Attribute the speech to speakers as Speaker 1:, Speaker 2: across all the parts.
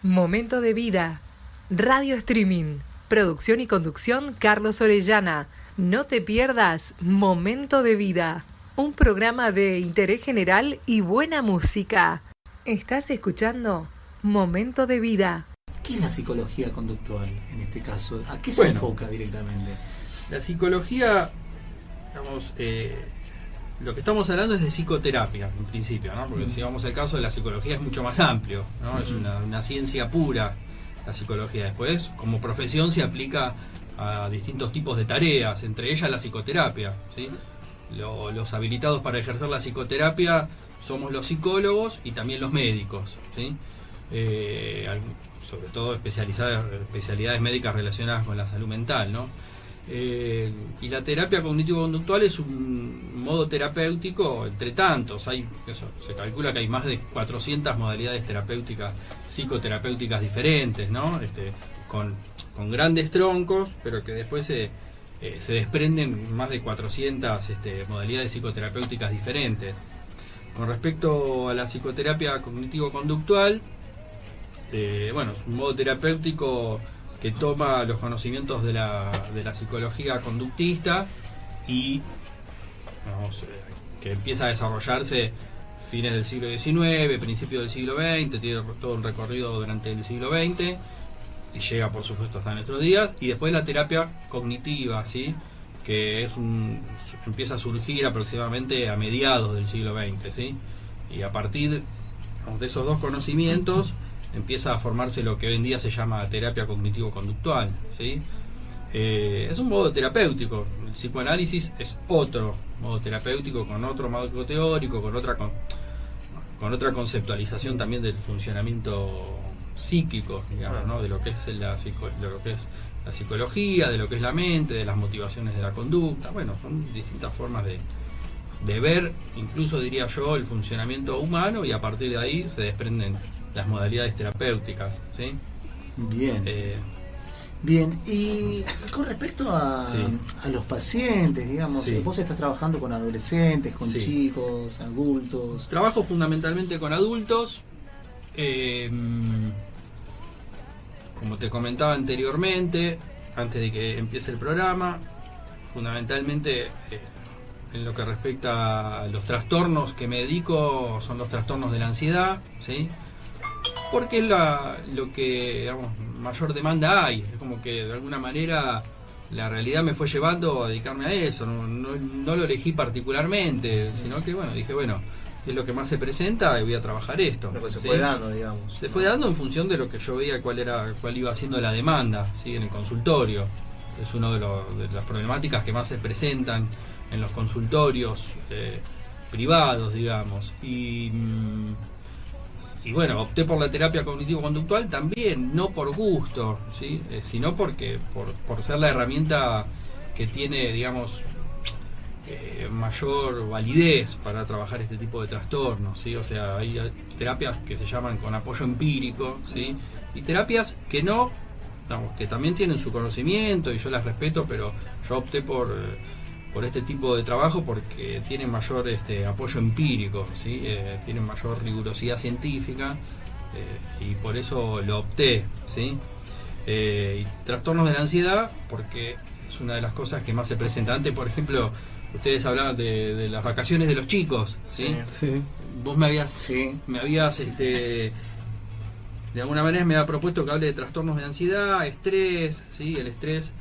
Speaker 1: Momento de vida. Radio Streaming. Producción y conducción Carlos Orellana. No te pierdas Momento de Vida. Un programa de interés general y buena música. Estás escuchando Momento de Vida.
Speaker 2: ¿Qué es la psicología conductual en este caso? ¿A qué se enfoca directamente?
Speaker 3: La psicología, digamos, lo que estamos hablando es de psicoterapia, en principio, ¿no? Porque si vamos al caso de la psicología es mucho más amplio, ¿no? Es una ciencia pura la psicología. Después, como profesión, se aplica a distintos tipos de tareas, entre ellas la psicoterapia, ¿sí? Los habilitados para ejercer la psicoterapia somos los psicólogos y también los médicos, ¿sí? Sobre todo especialidades médicas relacionadas con la salud mental, ¿no? Y la terapia cognitivo-conductual es un modo terapéutico entre tantos. Se calcula que hay más de 400 modalidades terapéuticas, psicoterapéuticas diferentes, ¿no? Con grandes troncos, pero que después se desprenden más de 400 modalidades psicoterapéuticas diferentes. Con respecto a la psicoterapia cognitivo-conductual, es un modo terapéutico que toma los conocimientos de la psicología conductista y que empieza a desarrollarse fines del siglo XIX, principios del siglo XX, tiene todo un recorrido durante el siglo XX y llega por supuesto hasta nuestros días. Y después la terapia cognitiva, ¿sí? Que empieza a surgir aproximadamente a mediados del siglo XX, ¿sí? Y a partir de esos dos conocimientos empieza a formarse lo que hoy en día se llama terapia cognitivo-conductual, ¿sí? Es un modo terapéutico. El psicoanálisis es otro modo terapéutico, con otro marco teórico, con otra conceptualización también del funcionamiento psíquico, digamos, ¿no? De lo que es la psicología, de lo que es la mente, de las motivaciones de la conducta. Son distintas formas de ver, incluso diría yo, el funcionamiento humano, y a partir de ahí se desprenden las modalidades terapéuticas, ¿sí?
Speaker 2: Bien, y con respecto a los pacientes, digamos,
Speaker 3: sí.
Speaker 2: Vos estás trabajando con adolescentes, con
Speaker 3: sí.
Speaker 2: chicos, adultos.
Speaker 3: Trabajo fundamentalmente con adultos. Como te comentaba anteriormente, antes de que empiece el programa, fundamentalmente en lo que respecta a los trastornos que me dedico son los trastornos de la ansiedad, ¿sí? Porque es lo que, digamos, mayor demanda hay. Es como que de alguna manera la realidad me fue llevando a dedicarme a eso. No lo elegí particularmente, sino que dije, es lo que más se presenta y voy a trabajar esto.
Speaker 4: Lo que se fue dando, digamos.
Speaker 3: Se fue dando en función de lo que yo veía cuál iba siendo la demanda, ¿sí? En el consultorio. Es una de las problemáticas que más se presentan en los consultorios privados, digamos. Y opté por la terapia cognitivo-conductual también, no por gusto, ¿sí? Sino porque por ser la herramienta que tiene, digamos, mayor validez para trabajar este tipo de trastornos, ¿sí? O sea, hay terapias que se llaman con apoyo empírico, ¿sí? Y terapias que que también tienen su conocimiento y yo las respeto, pero yo opté por este tipo de trabajo porque tienen mayor apoyo empírico, ¿sí? Tienen mayor rigurosidad científica, y por eso lo opté, ¿sí? Y trastornos de la ansiedad porque es una de las cosas que más se presenta. Antes, por ejemplo, ustedes hablaban de las vacaciones de los chicos, ¿sí?
Speaker 2: Sí.
Speaker 3: Vos me habías de alguna manera me había propuesto que hable de trastornos de ansiedad, estrés, ¿sí? El estrés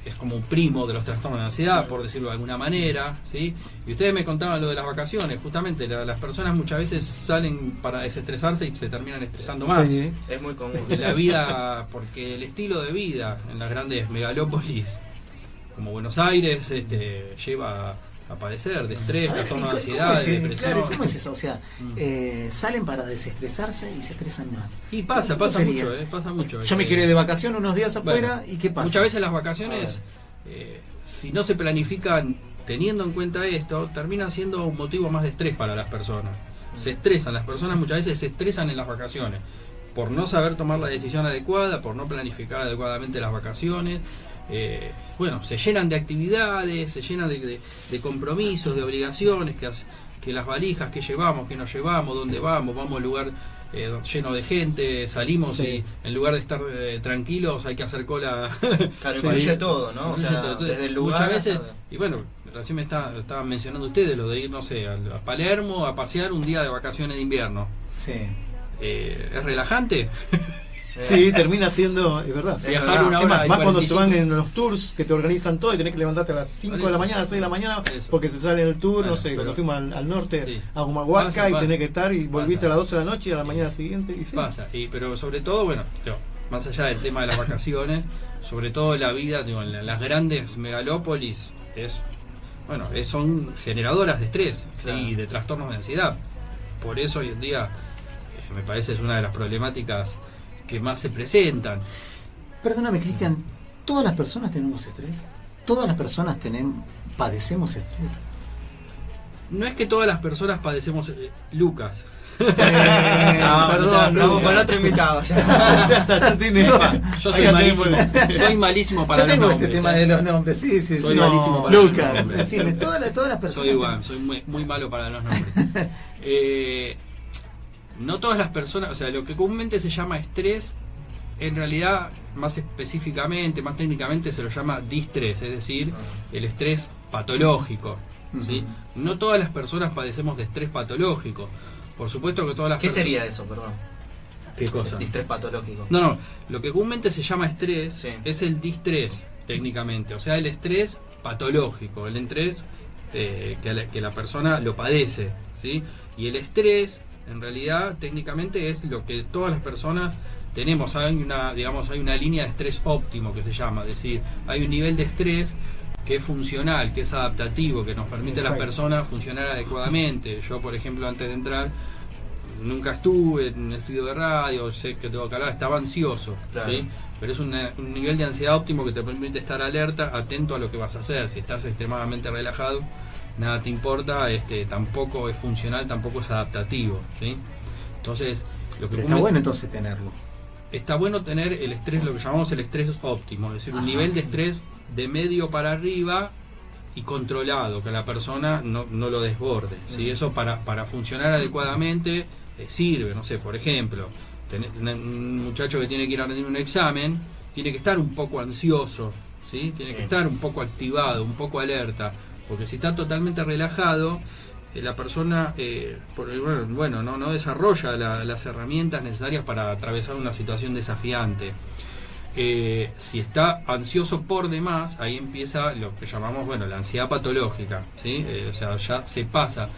Speaker 3: es como un primo de los trastornos de ansiedad, por decirlo de alguna manera, ¿sí? Y ustedes me contaban lo de las vacaciones. Justamente las personas muchas veces salen para desestresarse y se terminan estresando más.
Speaker 4: Sí, es muy común.
Speaker 3: La vida, porque el estilo de vida en las grandes megalópolis como Buenos Aires lleva a padecer de estrés, trastorno de ansiedad, de depresión.
Speaker 2: Claro, ¿cómo es eso? O sea, salen para desestresarse y se estresan más.
Speaker 3: Y pasa mucho.
Speaker 2: Yo me quiero ir de vacación unos días afuera, ¿y qué pasa?
Speaker 3: Muchas veces las vacaciones, si no se planifican teniendo en cuenta esto, terminan siendo un motivo más de estrés para las personas. Se estresan, las personas muchas veces se estresan en las vacaciones por no saber tomar la decisión adecuada, por no planificar adecuadamente las vacaciones. Se llenan de actividades, se llenan de compromisos, de obligaciones, que las valijas que llevamos, que nos llevamos, dónde vamos al lugar lleno de gente, salimos
Speaker 5: Sí.
Speaker 3: y en lugar de estar tranquilos hay que hacer cola.
Speaker 4: Claro,
Speaker 5: Sí.
Speaker 4: incluye todo, ¿no? O sea,
Speaker 3: Entonces,
Speaker 4: desde el lugar.
Speaker 3: muchas veces,
Speaker 4: hasta-
Speaker 3: y bueno, recién estaban mencionando ustedes lo de ir, no sé, a Palermo a pasear un día de vacaciones de invierno.
Speaker 2: Sí.
Speaker 3: ¿Es relajante?
Speaker 5: Sí, termina siendo, es verdad.
Speaker 3: Viajar una
Speaker 5: Es
Speaker 3: hora
Speaker 5: más,
Speaker 3: y
Speaker 5: más cuando
Speaker 3: 45.
Speaker 5: se van en los tours que te organizan todo y tenés que levantarte a las 5 de la mañana, a las 6 de la mañana,
Speaker 3: Eso.
Speaker 5: porque se sale en el tour,
Speaker 3: Bueno,
Speaker 5: no sé,
Speaker 3: pero-
Speaker 5: cuando fuimos al norte,
Speaker 3: Sí.
Speaker 5: a Humahuaca,
Speaker 3: Pasa,
Speaker 5: y
Speaker 3: pasa.
Speaker 5: tenés que estar y volviste
Speaker 3: Pasa.
Speaker 5: a las 12 de la noche y a la mañana siguiente. Y sí.
Speaker 3: Pasa, pero sobre todo, bueno, más allá del tema de las vacaciones, sobre todo la vida, en las grandes megalópolis son generadoras de estrés, ¿sí?
Speaker 4: Claro.
Speaker 3: Y de trastornos de ansiedad. Por eso hoy en día me parece es una de las problemáticas que más se presentan.
Speaker 2: Perdóname, Cristian, ¿todas las personas tenemos estrés? ¿Todas las personas padecemos estrés?
Speaker 3: No es que todas las personas padecemos Lucas.
Speaker 2: Perdón,
Speaker 4: vamos con
Speaker 2: Lucas.
Speaker 4: otro invitado. ya.
Speaker 5: Ya está, ya tiene.
Speaker 3: Yo
Speaker 5: Acá
Speaker 3: soy malísimo para
Speaker 2: Yo
Speaker 3: los
Speaker 2: tengo
Speaker 3: nombres,
Speaker 2: este tema
Speaker 3: ¿eh?
Speaker 2: de los nombres, sí, sí.
Speaker 3: Soy
Speaker 2: sí.
Speaker 3: malísimo para los
Speaker 2: Lucas,
Speaker 3: nombres.
Speaker 2: decime, todas las personas.
Speaker 3: Soy igual, soy muy malo para los nombres. No todas las personas, o sea, lo que comúnmente se llama estrés, en realidad, más específicamente, más técnicamente, se lo llama distrés, es decir, el estrés patológico. ¿Sí? No todas las personas padecemos de estrés patológico. Por supuesto que todas las
Speaker 4: ¿Qué
Speaker 3: personas...
Speaker 4: sería eso, perdón?
Speaker 3: ¿Qué cosa?
Speaker 4: Distrés patológico.
Speaker 3: No, lo que comúnmente se llama estrés
Speaker 4: Sí.
Speaker 3: es el distrés, técnicamente. O sea, el estrés patológico, el estrés que la persona lo padece, ¿sí? Y el estrés, en realidad, técnicamente es lo que todas las personas tenemos. Hay una línea de estrés óptimo que se llama, es decir, hay un nivel de estrés que es funcional, que es adaptativo, que nos permite a las
Speaker 5: Exacto.
Speaker 3: personas funcionar adecuadamente. Yo, por ejemplo, antes de entrar, nunca estuve en un estudio de radio, sé que tengo que hablar, estaba ansioso,
Speaker 4: Claro.
Speaker 3: ¿sí? Pero es un nivel de ansiedad óptimo que te permite estar alerta, atento a lo que vas a hacer. Si estás extremadamente relajado, nada te importa, tampoco es funcional, tampoco es adaptativo, ¿sí? Entonces, lo que
Speaker 2: Pero está bueno entonces tenerlo.
Speaker 3: está bueno tener el estrés, lo que llamamos el estrés óptimo, es decir, un
Speaker 2: Ajá.
Speaker 3: nivel de estrés de medio para arriba y controlado, que la persona no lo desborde, ¿sí? Eso para funcionar adecuadamente sirve, no sé, por ejemplo, un muchacho que tiene que ir a rendir un examen, tiene que estar un poco ansioso, ¿sí? Tiene que estar un poco activado, un poco alerta, porque si está totalmente relajado, la persona no desarrolla las herramientas necesarias para atravesar una situación desafiante. Si está ansioso por demás, ahí empieza lo que llamamos la ansiedad patológica, ¿sí? O sea, ya se pasa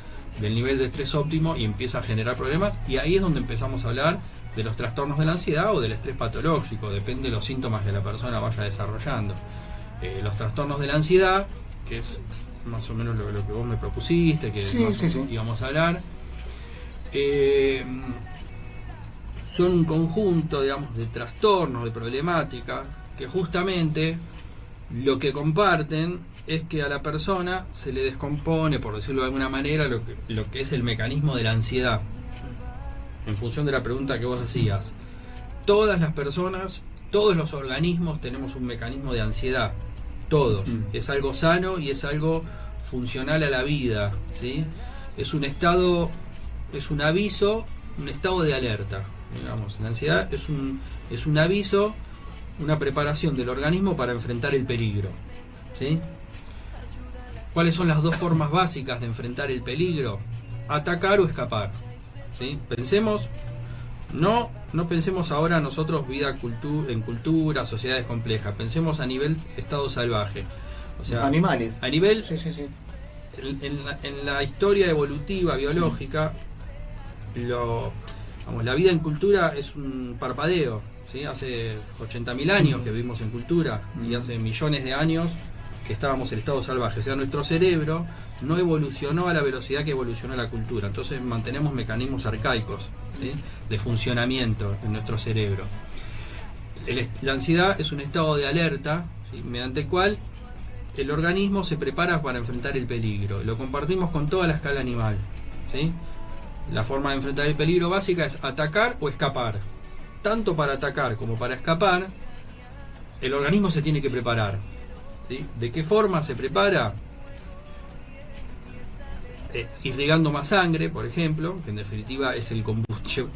Speaker 3: del nivel de estrés óptimo y empieza a generar problemas, y ahí es donde empezamos a hablar de los trastornos de la ansiedad o del estrés patológico, depende de los síntomas que la persona vaya desarrollando. Los trastornos de la ansiedad, que es más o menos lo que vos me propusiste, que
Speaker 2: Sí,
Speaker 3: más
Speaker 2: sí, sí.
Speaker 3: íbamos a hablar, son un conjunto, digamos, de trastornos, de problemáticas, que justamente lo que comparten es que a la persona se le descompone, por decirlo de alguna manera, lo que es el mecanismo de la ansiedad. En función de la pregunta que vos hacías, todas las personas, todos los organismos tenemos un mecanismo de ansiedad, todos. Es algo sano y es algo funcional a la vida, ¿sí? Es un estado, es un aviso, un estado de alerta, digamos. La ansiedad es un aviso, una preparación del organismo para enfrentar el peligro, ¿sí? ¿Cuáles son las dos formas básicas de enfrentar el peligro? Atacar o escapar, ¿sí? Pensemos, no pensemos ahora nosotros en cultura, sociedades complejas, pensemos a nivel estado salvaje, o sea,
Speaker 2: Animales.
Speaker 3: a nivel
Speaker 2: Sí, sí, sí.
Speaker 3: en la historia evolutiva biológica, la vida en cultura es un parpadeo, ¿sí? Hace 80.000 años que vivimos en cultura y hace millones de años que estábamos en estado salvaje. O sea, nuestro cerebro no evolucionó a la velocidad que evolucionó la cultura. Entonces mantenemos mecanismos arcaicos, ¿sí? De funcionamiento en nuestro cerebro. La ansiedad es un estado de alerta, ¿sí? Mediante el cual el organismo se prepara para enfrentar el peligro. Lo compartimos con toda la escala animal, ¿sí? La forma de enfrentar el peligro básica es atacar o escapar. Tanto para atacar como para escapar, el organismo se tiene que preparar, ¿sí? ¿De qué forma se prepara? irrigando más sangre, por ejemplo, que en definitiva es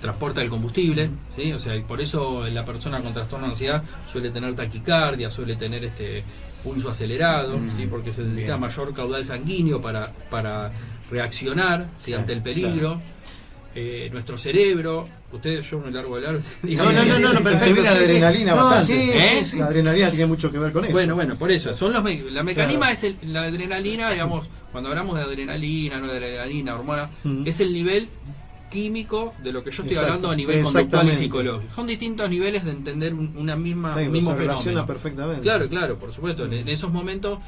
Speaker 3: transporta el combustible, ¿sí? O sea, y por eso la persona con trastorno de ansiedad suele tener taquicardia, suele tener pulso acelerado, ¿sí? Porque se necesita mayor caudal sanguíneo para reaccionar, ¿sí? Ante el peligro. Nuestro cerebro, yo me largo de hablar.
Speaker 2: No, perfecto.
Speaker 5: La adrenalina bastante.
Speaker 2: Sí.
Speaker 5: La adrenalina tiene mucho que ver con eso.
Speaker 3: Bueno, por eso. Son la mecanisma es la adrenalina, digamos, cuando hablamos de adrenalina, hormona, es el nivel químico de lo que yo estoy hablando a nivel conductual y psicológico. Son distintos niveles de entender un mismo fenómeno.
Speaker 5: Perfectamente.
Speaker 3: Claro, por supuesto. En esos momentos,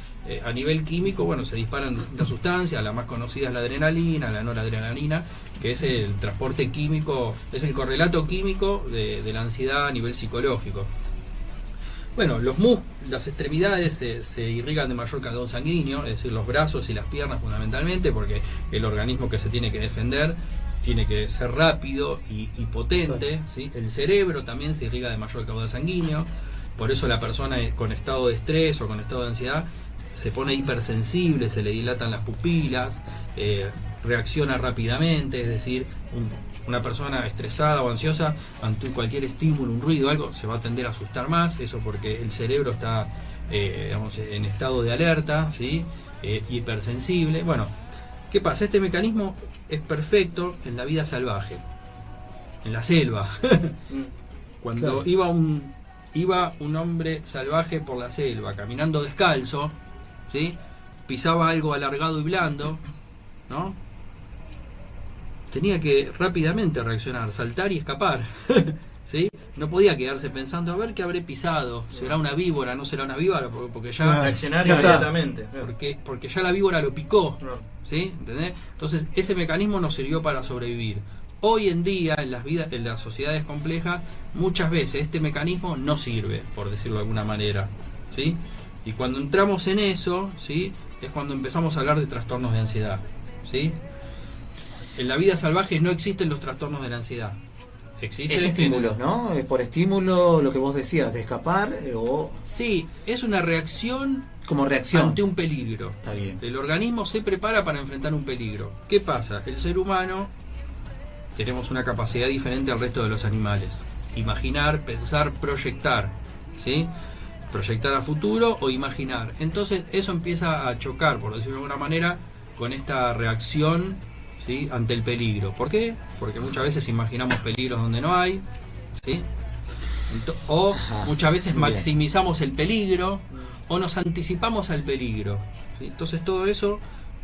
Speaker 3: a nivel químico, se disparan distintas sustancias. La más conocida es la adrenalina, la noradrenalina, que es el transporte químico, es el correlato químico de la ansiedad a nivel psicológico. Bueno, las extremidades se irrigan de mayor caudal sanguíneo, es decir, los brazos y las piernas fundamentalmente, porque el organismo que se tiene que defender tiene que ser rápido y potente, ¿sí? El cerebro también se irriga de mayor caudal sanguíneo, por eso la persona con estado de estrés o con estado de ansiedad se pone hipersensible, se le dilatan las pupilas, reacciona rápidamente, es decir, una persona estresada o ansiosa ante cualquier estímulo, un ruido, algo, se va a tender a asustar más, eso porque el cerebro está en estado de alerta, ¿sí? Hipersensible. Bueno, ¿qué pasa? Este mecanismo es perfecto en la vida salvaje, en la selva. Cuando iba un hombre salvaje por la selva, caminando descalzo, ¿sí? Pisaba algo alargado y blando, ¿no? Tenía que rápidamente reaccionar, saltar y escapar. ¿Sí? No podía quedarse pensando a ver qué habré pisado, será una víbora, no será una víbora, porque ya
Speaker 4: reaccionar inmediatamente,
Speaker 3: porque ya la víbora lo picó, ¿sí? ¿Entendés? Entonces ese mecanismo nos sirvió para sobrevivir. Hoy en día en las sociedades complejas muchas veces este mecanismo no sirve, por decirlo de alguna manera, ¿sí? Y cuando entramos en eso, ¿sí? Es cuando empezamos a hablar de trastornos de ansiedad, ¿sí? En la vida salvaje no existen los trastornos de la ansiedad. Existen
Speaker 2: estímulos, ¿no? Por estímulo, lo que vos decías, de escapar o...
Speaker 3: Sí, es una reacción
Speaker 2: como reacción
Speaker 3: ante un peligro.
Speaker 2: Está bien.
Speaker 3: El organismo se prepara para enfrentar un peligro. ¿Qué pasa? El ser humano tenemos una capacidad diferente al resto de los animales. Imaginar, pensar, proyectar, ¿sí? Proyectar a futuro o imaginar. Entonces eso empieza a chocar, por decirlo de alguna manera, con esta reacción, ¿sí? Ante el peligro. ¿Por qué? Porque muchas veces imaginamos peligros donde no hay, ¿sí? O muchas veces maximizamos el peligro o nos anticipamos al peligro, ¿sí? Entonces todo eso,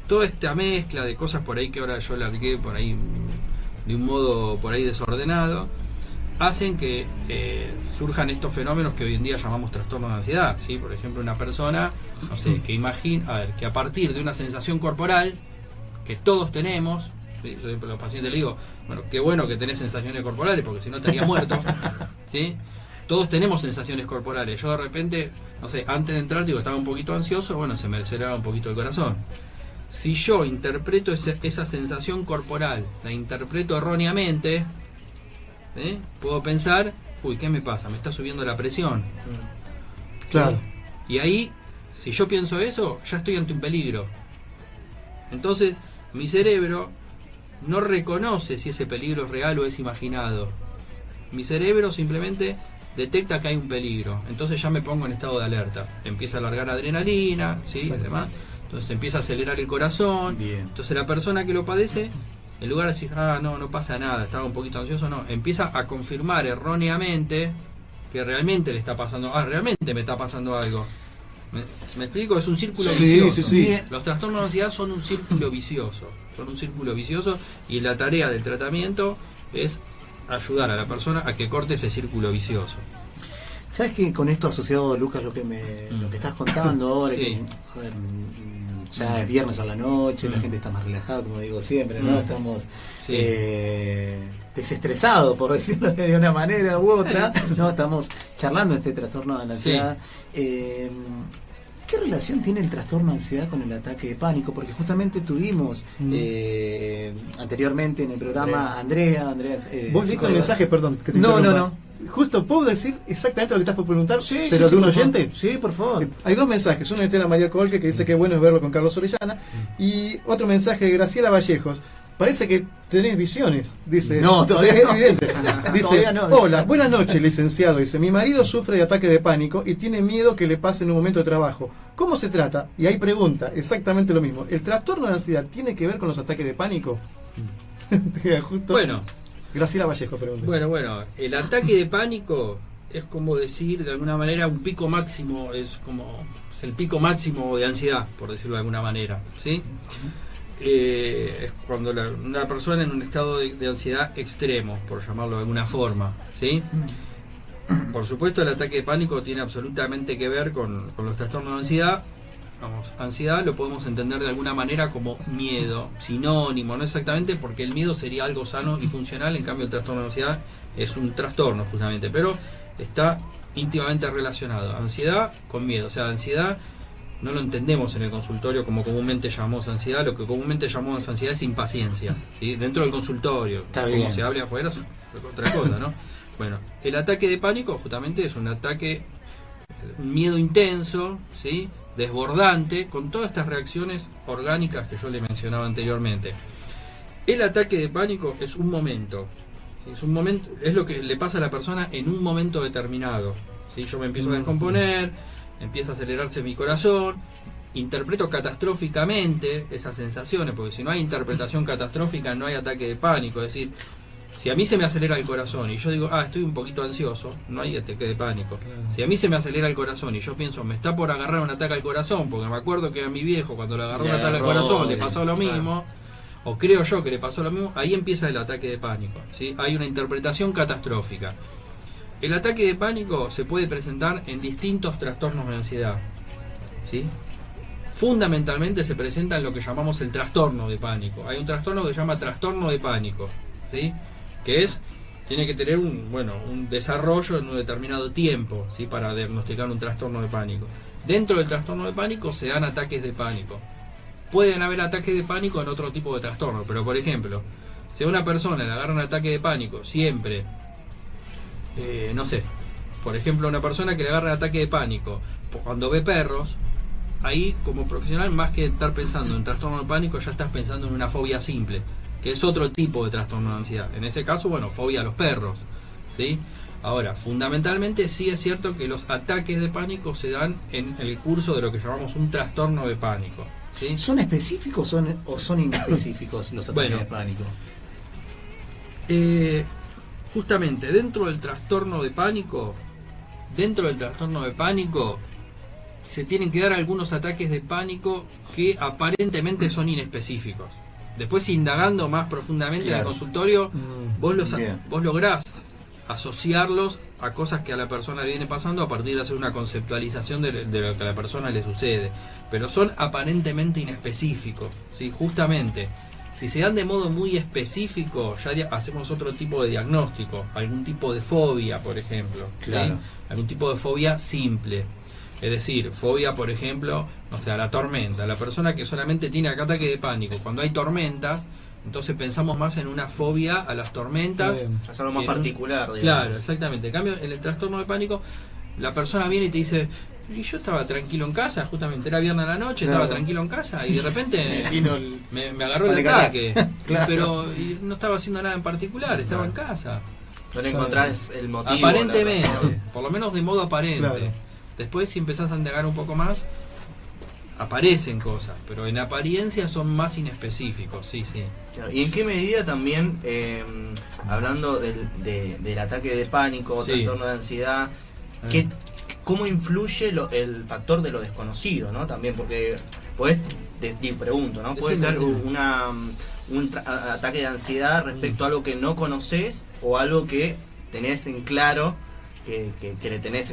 Speaker 3: toda esta mezcla de cosas por ahí que ahora yo largué por ahí de un modo por ahí desordenado, hacen que surjan estos fenómenos que hoy en día llamamos trastornos de ansiedad, ¿sí? Por ejemplo, una persona, no sé, que a partir de una sensación corporal que todos tenemos, ¿sí? Yo a los pacientes les digo, bueno, qué bueno que tenés sensaciones corporales, porque si no estaría muerto, ¿sí? Todos tenemos sensaciones corporales. Yo de repente, no sé, antes de entrar, estaba un poquito ansioso, bueno, se me aceleraba un poquito el corazón. Si yo interpreto esa sensación corporal, la interpreto erróneamente, ¿sí? Puedo pensar, uy, ¿qué me pasa? Me está subiendo la presión.
Speaker 5: Claro.
Speaker 3: ¿Sí? Y ahí, si yo pienso eso, ya estoy ante un peligro. Entonces, mi cerebro no reconoce si ese peligro es real o es imaginado. Mi cerebro simplemente detecta que hay un peligro. Entonces ya me pongo en estado de alerta. Empieza a largar adrenalina, ¿sí? Y demás. Entonces empieza a acelerar el corazón.
Speaker 2: Bien.
Speaker 3: Entonces la persona que lo padece, en lugar de decir, no pasa nada, estaba un poquito ansioso, no, empieza a confirmar erróneamente que realmente le está pasando, realmente me está pasando algo. ¿Me explico? Es un círculo vicioso.
Speaker 5: Sí.
Speaker 3: Los trastornos de ansiedad son un círculo vicioso. Y la tarea del tratamiento es ayudar a la persona a que corte ese círculo vicioso.
Speaker 2: ¿Sabes que con esto asociado, Lucas, lo que estás contando ahora, que joder, ya es viernes a la noche, la gente está más relajada, como digo siempre, ¿no? Estamos desestresados, por decirlo de una manera u otra, ¿no? Estamos charlando de este trastorno de la ansiedad. ¿Qué relación tiene el trastorno de ansiedad con el ataque de pánico? Porque justamente tuvimos anteriormente en el programa Andrea
Speaker 5: ¿Vos leíste el mensaje, perdón? Que te
Speaker 2: no.
Speaker 5: justo puedo decir exactamente lo que estás por preguntar,
Speaker 2: Sí,
Speaker 5: pero
Speaker 2: sí,
Speaker 5: de un
Speaker 2: por favor.
Speaker 5: oyente.
Speaker 2: Sí, por favor.
Speaker 5: Hay dos mensajes, uno de Estela María Colque que dice que bueno es verlo con Carlos Orellana, y otro mensaje de Graciela Vallejos. Parece que tenés visiones, dice.
Speaker 2: No, todavía
Speaker 5: es
Speaker 2: no.
Speaker 5: evidente. Dice,
Speaker 2: Todavía no.
Speaker 5: hola, buenas noches, licenciado. Dice, mi marido sufre de ataque de pánico y tiene miedo que le pase en un momento de trabajo. ¿Cómo se trata? Y ahí pregunta, exactamente lo mismo. ¿El trastorno de ansiedad tiene que ver con los ataques de pánico? Justo.
Speaker 3: Bueno,
Speaker 5: Graciela Vallejo pregunta.
Speaker 3: bueno, el ataque de pánico es como decir, de alguna manera, un pico máximo, es el pico máximo de ansiedad, por decirlo de alguna manera, ¿sí? Es cuando una persona en un estado de ansiedad extremo, por llamarlo de alguna forma, ¿sí? Por supuesto, el ataque de pánico tiene absolutamente que ver con los trastornos de ansiedad. Vamos, ansiedad lo podemos entender de alguna manera como miedo, sinónimo, no exactamente, porque el miedo sería algo sano y funcional, en cambio el trastorno de ansiedad es un trastorno justamente, pero está íntimamente relacionado, ansiedad con miedo. O sea, ansiedad no lo entendemos en el consultorio como comúnmente llamamos ansiedad, lo que comúnmente llamamos ansiedad es impaciencia, ¿sí? Dentro del consultorio,
Speaker 2: Está
Speaker 3: como
Speaker 2: bien.
Speaker 3: se habla afuera, es otra cosa, ¿no? Bueno, el ataque de pánico justamente es un ataque, un miedo intenso, ¿sí? Desbordante, con todas estas reacciones orgánicas que yo le mencionaba anteriormente. El ataque de pánico es un momento, es lo que le pasa a la persona en un momento determinado, ¿sí? Yo me empiezo a descomponer, empieza a acelerarse mi corazón, interpreto catastróficamente esas sensaciones, porque si no hay interpretación catastrófica no hay ataque de pánico. Es decir, si a mí se me acelera el corazón y yo digo, estoy un poquito ansioso, no hay ataque de pánico.
Speaker 5: Claro.
Speaker 3: Si a mí se me acelera el corazón y yo pienso, me está por agarrar un ataque al corazón, porque me acuerdo que a mi viejo cuando le agarró un ataque al corazón le pasó lo mismo, o creo yo que le pasó lo mismo, ahí empieza el ataque de pánico, ¿sí? Hay una interpretación catastrófica. El ataque de pánico se puede presentar en distintos trastornos de ansiedad, ¿sí? Fundamentalmente se presenta en lo que llamamos el trastorno de pánico. Hay un trastorno que se llama trastorno de pánico, ¿sí? Que tiene que tener un desarrollo en un determinado tiempo, ¿sí? Para diagnosticar un trastorno de pánico. Dentro del trastorno de pánico se dan ataques de pánico. Pueden haber ataques de pánico en otro tipo de trastorno, pero por ejemplo, si a una persona le agarra un ataque de pánico siempre, no sé, por ejemplo, una persona que le agarra un ataque de pánico cuando ve perros, ahí como profesional, más que estar pensando en trastorno de pánico, ya estás pensando en una fobia simple, que es otro tipo de trastorno de ansiedad. En ese caso, fobia a los perros, ¿sí? Ahora, fundamentalmente sí es cierto que los ataques de pánico se dan en el curso de lo que llamamos un trastorno de pánico, ¿sí?
Speaker 2: ¿Son específicos o son inespecíficos los ataques
Speaker 3: Bueno.
Speaker 2: de pánico?
Speaker 3: Justamente dentro del trastorno de pánico se tienen que dar algunos ataques de pánico que aparentemente son inespecíficos. Después, indagando más profundamente en el
Speaker 2: Claro.
Speaker 3: consultorio,
Speaker 2: Bien.
Speaker 3: vos lográs asociarlos a cosas que a la persona le viene pasando a partir de hacer una conceptualización de lo que a la persona le sucede, pero son aparentemente inespecíficos, ¿sí? Justamente, si se dan de modo muy específico, ya hacemos otro tipo de diagnóstico, algún tipo de fobia, por ejemplo, ¿sí?
Speaker 2: Claro.
Speaker 3: Algún tipo de fobia simple. Es decir, fobia, por ejemplo, a la tormenta. La persona que solamente tiene ataque de pánico cuando hay tormentas, entonces pensamos más en una fobia a las tormentas.
Speaker 5: Bien.
Speaker 4: Es algo más
Speaker 3: que en un-
Speaker 4: particular, digamos.
Speaker 3: Claro, exactamente. En cambio, en el trastorno de pánico, la persona viene y te dice, y yo estaba tranquilo en casa, justamente era viernes a la noche,
Speaker 2: Claro.
Speaker 3: estaba tranquilo en casa y de repente
Speaker 2: Vino el-
Speaker 3: me agarró el
Speaker 2: Pánico
Speaker 3: ataque.
Speaker 2: Claro.
Speaker 3: Pero no estaba haciendo nada en particular, estaba en casa.
Speaker 4: No le encontrás el motivo.
Speaker 3: Aparentemente,
Speaker 4: la razón.
Speaker 3: por lo menos de modo aparente.
Speaker 5: Claro.
Speaker 3: Después, si empezás a indagar un poco más, aparecen cosas, pero en apariencia son más inespecíficos, sí.
Speaker 4: Claro, ¿y en qué medida también, hablando del ataque de pánico,
Speaker 3: Sí.
Speaker 4: trastorno de ansiedad, cómo influye el factor de lo desconocido, ¿no? También, porque pregunto, ¿no? Puede
Speaker 3: Decime,
Speaker 4: ser
Speaker 3: decime.
Speaker 4: un ataque de ansiedad respecto a algo que no conoces o algo que tenés en claro que le tenés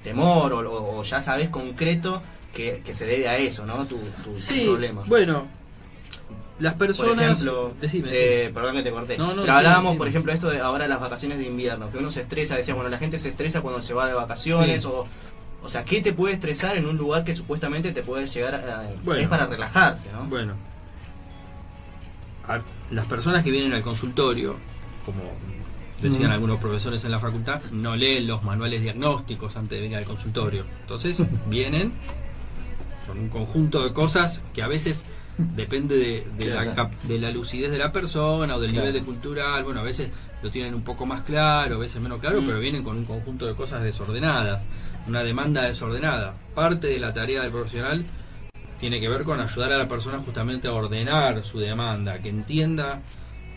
Speaker 4: temor o ya sabes concreto que se debe a eso, ¿no? Tu
Speaker 3: Sí,
Speaker 4: problema.
Speaker 3: bueno, las personas...
Speaker 4: Por ejemplo,
Speaker 3: Decime.
Speaker 4: perdón que te corté.
Speaker 3: No,
Speaker 4: pero
Speaker 3: decime,
Speaker 4: hablábamos,
Speaker 3: decime.
Speaker 4: por ejemplo, esto de ahora las vacaciones de invierno, que uno se estresa, decía, bueno, la gente se estresa cuando se va de vacaciones,
Speaker 3: Sí.
Speaker 4: o sea, ¿qué te puede estresar en un lugar que supuestamente te puede llegar
Speaker 3: Bueno.
Speaker 4: es para relajarse, ¿no?
Speaker 3: Bueno, las personas que vienen al consultorio, como decían algunos profesores en la facultad, no leen los manuales diagnósticos antes de venir al consultorio. Entonces vienen con un conjunto de cosas que a veces depende de la lucidez de la persona o del nivel de cultural. Bueno, a veces lo tienen un poco más claro, a veces menos claro, pero vienen con un conjunto de cosas desordenadas, una demanda desordenada. Parte de la tarea del profesional tiene que ver con ayudar a la persona justamente a ordenar su demanda, que entienda